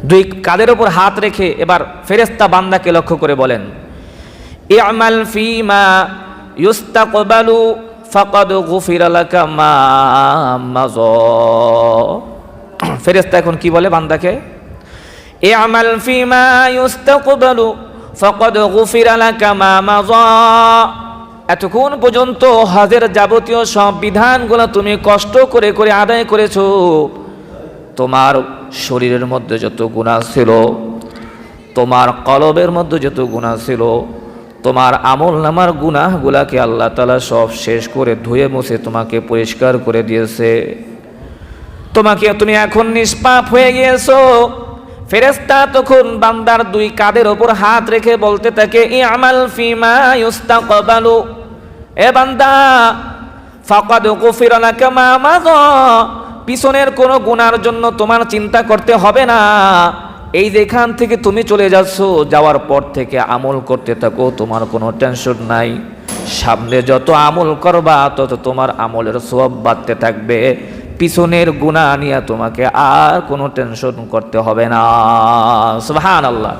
দুই কাঁধের উপর হাত রেখে এবার ফেরেশতা বান্দাকে লক্ষ্য করে বলেন, ইআমাল ফীমা ইউস্তাকবালু ফাকাদ গুফিরা লাকা মা মাযা। ফেরেশতা এখন কি বলে বান্দাকে? ইআমাল ফীমা ইউস্তাকবালু ফাকাদ গুফিরা লাকা মা মাযা। এতক্ষণ পর্যন্ত হজের যাবতীয় সব বিধানগুলো তুমি কষ্ট করে করে আদায় করেছো। তোমার শরীরের মধ্যে যত গুনাহ ছিল, তোমার কলবের মধ্যে যত গুনাহ ছিল, তোমার আমল নামার গুনাহগুলাকে আল্লাহ তাআলা সব শেষ করে ধুয়ে মুছে তোমাকে পরিষ্কার করে দিয়েছে। তুমি এখন নিষ্পাপ হয়ে গিয়েছো। ফেরেশতা তখন বান্দার দুই কাঁধের ওপর হাত রেখে বলতে থাকে, ইআমাল ফীমা ইউস্তাকবালু, এ বান্দা ফাকাদ গুফিরা লাকা মা মাযা, পিছনের কোনো গুনার জন্য তোমার চিন্তা করতে হবে না। এই যেখান থেকে তুমি চলে যাচ্ছ, যাওয়ার পর থেকে আমল করতে থাকো, তোমার কোনো টেনশন নাই। সামনে যত আমল করবা তত তোমার আমলের সওয়াব বাড়তে থাকবে। পিছনের গুনাহ নিয়ে তোমাকে আর কোনো টেনশন করতে হবে না। সুবহানাল্লাহ।